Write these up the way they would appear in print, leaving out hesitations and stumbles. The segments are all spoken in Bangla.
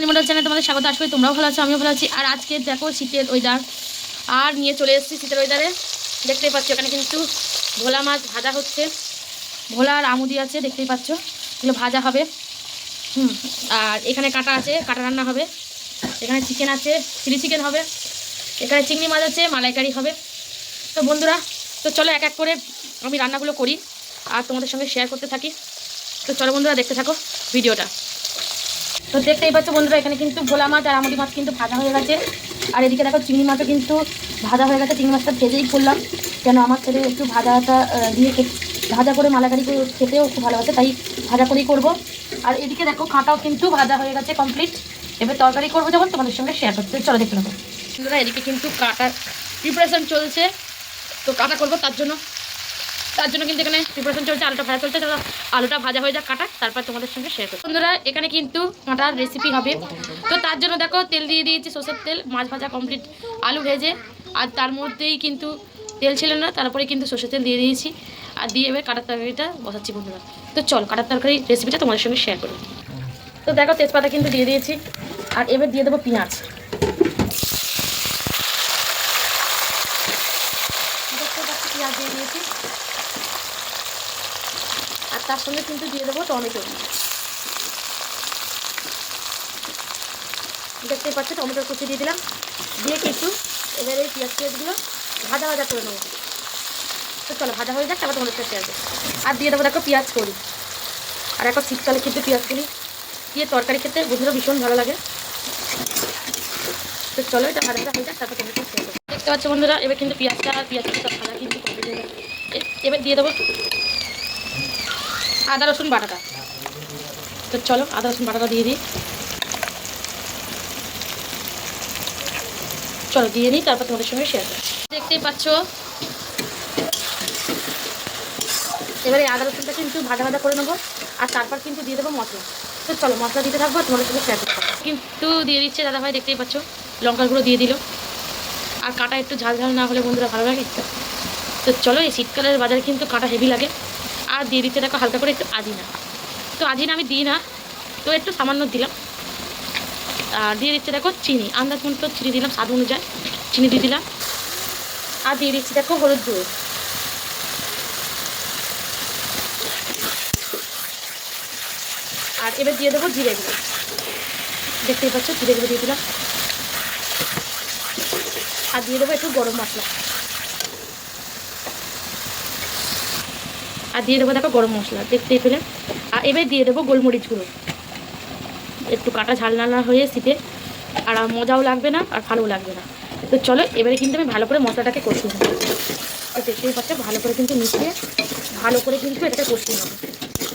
মডেল চ্যানেলে তোমাদের স্বাগত। আসবে তোমরাও ভালো আছো, আমিও ভালো আছি। আর আজকে দেখো শীতের ওয়েদার, আর নিয়ে চলে এসেছি শীতের ওয়েদারে। দেখতেই পাচ্ছ এখানে কিন্তু ভোলা মাছ ভাজা হচ্ছে। ভোলা আর আমুদি আছে, দেখতেই পাচ্ছ, এগুলো ভাজা হবে। আর এখানে কাটা আছে, কাটা রান্না হবে। এখানে চিকেন আছে, চিলি চিকেন হবে। এখানে চিংড়ি মাছ আছে, মালাইকারি হবে। তো বন্ধুরা, তো চলো এক এক করে আমি রান্নাগুলো করি আর তোমাদের সঙ্গে শেয়ার করতে থাকি। তো চলো বন্ধুরা, দেখতে থাকো ভিডিওটা। তো দেখতেই পাচ্ছ বন্ধুরা, এখানে কিন্তু ভোলা মাছ আর আমুদি মাছ কিন্তু ভাজা হয়ে গেছে। আর এদিকে দেখো চিংড়ি মাছও কিন্তু ভাজা হয়ে গেছে। চিংড়ি মাছটা ভেজেই করলাম, কেন আমার ছেলে একটু ভাজাটা দিয়ে ভাজা করে মালাইকারি খেতেও খুব ভালোবাসে, তাই ভাজা করেই করবো। আর এদিকে দেখো কাঁটাও কিন্তু ভাজা হয়ে গেছে কমপ্লিট। এবার তরকারি করবো যখন তোমাদের সঙ্গে শেয়ার করতে, চলো দেখতে নেবো বন্ধুরা। এদিকে কিন্তু কাটার প্রিপারেশন চলছে, তো কাটা করবো তার জন্য কিন্তু এখানে প্রিপারেশন চলছে। আলুটা ভাজা চলছে, চলো আলুটা ভাজা হয়ে যাক, কাটা, তারপর তোমাদের সঙ্গে শেয়ার করবো। বন্ধুরা এখানে কিন্তু কাঁটার রেসিপি হবে, তো তার জন্য দেখো তেল দিয়ে দিয়েছি, সরষের তেল। মাছ ভাজা কমপ্লিট, আলু ভেজে, আর তার মধ্যেই কিন্তু তেল ছিল না, তারপরে কিন্তু সরষের তেল দিয়ে দিয়েছি। আর দিয়ে এবার কাটার তরকারিটা বসাচ্ছি বন্ধুরা। তো চল কাটার তরকারি রেসিপিটা তোমাদের সঙ্গে শেয়ার করবো। তো দেখো তেজপাতা কিন্তু দিয়ে দিয়েছি, আর এবার দিয়ে দেবো পেঁয়াজ। পেঁয়াজ দিয়ে দিয়েছি, আর তার সঙ্গে কিন্তু দিয়ে দেবো টমেটো। দেখতেই পাচ্ছ টমেটো কুচি দিয়ে দিলাম, দিয়ে কিন্তু এবার এই পেঁয়াজগুলো ভাজা ভাজা করে নেবো। তো চলো ভাজা হয়ে যাক, তারপর তোমাদের সাথে শেয়ার করবো। আর দিয়ে দেবো দেখো পেঁয়াজ করি। আর এখন শীতকালে কিন্তু পেঁয়াজগুলি দিয়ে তরকারি খেতে বুঝলো ভীষণ ভালো লাগে। তো চলো এটা ভাজা হয়ে যাক, তারপর তোমাদের সাথে শেয়ার করবো। দেখতে পাচ্ছ বন্ধুরা, এবার কিন্তু পেঁয়াজটা সব ভাজা কিন্তু কমপ্লিট হয়ে যাবে। এবার দিয়ে দেবো আদা রসুন বাটাটা। তো চলো আদা রসুন বাটাটা দিয়ে দিই, চলো দিয়ে নিই, তারপর তোমাদের সঙ্গে শেয়ার করো। দেখতেই পাচ্ছ এবারে আদা রসুনটা কিন্তু ভাজা ভাজা করে নেবো, আর তারপর কিন্তু দিয়ে দেবো মশলা। তো চলো মশলা দিতে থাকবো, তোমাদের সঙ্গে শেয়ার করতে থাকবো। কিন্তু দিয়ে দিচ্ছে দাদাভাই, দেখতেই পাচ্ছ লঙ্কার গুঁড়ো দিয়ে দিল। আর কাঁটা একটু ঝাল ঝাল না হলে বন্ধুরা ভালো লাগে। তো চলো এই শীতকালের বাজারে কিন্তু কাঁটা হেভি লাগে। আর দিয়ে দিচ্ছে দেখো হালকা করে একটু আজিনা। তো আজিনা আমি দিই না, তো একটু সামান্য দিলাম। আর দিয়ে দিচ্ছে দেখো চিনি, আন্দাজ মতো চিনি দিলাম, স্বাদ অনুযায়ী চিনি দিয়ে দিলাম। আর দিয়ে দিচ্ছি দেখো হলুদ গুঁড়ো। আর এবার দিয়ে দেবো জিরে গুঁড়ো। দেখতেই পাচ্ছ জিরে গুঁড়ো দিয়ে দিলাম। আর দিয়ে দেবো একটু গরম মশলা। আর দিয়ে দেবো দেখো গরম মশলা, দেখতেই পেলে। আর এবার দিয়ে দেবো গোলমরিচ গুঁড়ো। একটু কাটা ঝাল না হয়ে শীতে আর মজাও লাগবে না, আর ভালোও লাগবে না। তো চলো এবারে কিন্তু আমি ভালো করে মশলাটাকে কষিয়ে নেবো। দেখতেই পাচ্ছ ভালো করে কিন্তু মিশিয়ে ভালো করে কিন্তু এটাকে কষিয়ে নেবো।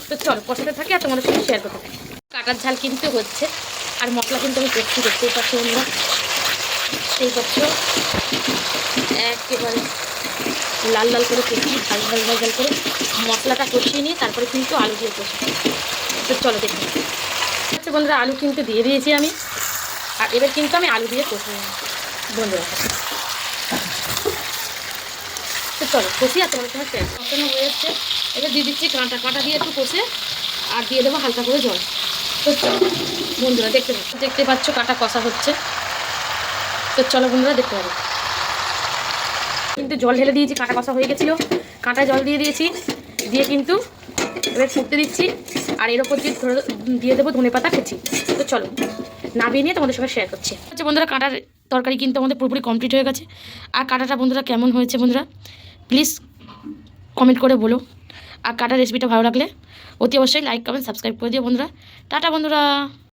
তো চলো কষাতে থাকি আর তোমাদের সঙ্গে শেয়ার করতে থাকি। কাটার ঝাল কিন্তু হচ্ছে, আর মশলা কিন্তু আমি করছি, দেখতেই পাচ্ছ বন্ধুরা। দেখতেই পাচ্ছ একেবারে লাল লাল করে কষি, ঝাল ঝাল ঝাল ঝাল করে মশলাটা কষিয়ে নিয়ে তারপরে কিন্তু আলু দিয়ে কষি। তো চলো দেখি আচ্ছা বন্ধুরা, আলু কিন্তু দিয়ে দিয়েছি আমি। আর এবার কিন্তু আমি আলু দিয়ে কষি বন্ধুরা। তো চলো কষি আর তোমাদের সঙ্গে কষানো হয়ে যাচ্ছে। এবার দিয়ে দিচ্ছি কাঁটা দিয়ে একটু কষে, আর দিয়ে দেবো হালকা করে জল। তো চলো বন্ধুরা দেখতে পাচ্ছ কাঁটা কষা হচ্ছে। তো চলো বন্ধুরা দেখতে পাবো, কিন্তু জল ঢেলে দিয়েছি, কাঁটা কষা হয়ে গেছিলো। কাঁটায় জল দিয়ে দিয়েছি, দিয়ে কিন্তু এবার ফুটতে দিচ্ছি। আর এর ওপর দিয়ে দেবো ধনেপাতা কুচি। তো চলো নামিয়ে নিয়ে তোমাদের সঙ্গে শেয়ার করছি। আচ্ছা বন্ধুরা, কাঁটার তরকারি কিন্তু আমাদের পুরোপুরি কমপ্লিট হয়ে গেছে। আর কাঁটাটা বন্ধুরা কেমন হয়েছে বন্ধুরা প্লিজ কমেন্ট করে বলো। আর কাঁটার রেসিপিটা ভালো লাগলে অতি অবশ্যই লাইক কমেন্ট সাবস্ক্রাইব করে দিও বন্ধুরা। টাটা বন্ধুরা।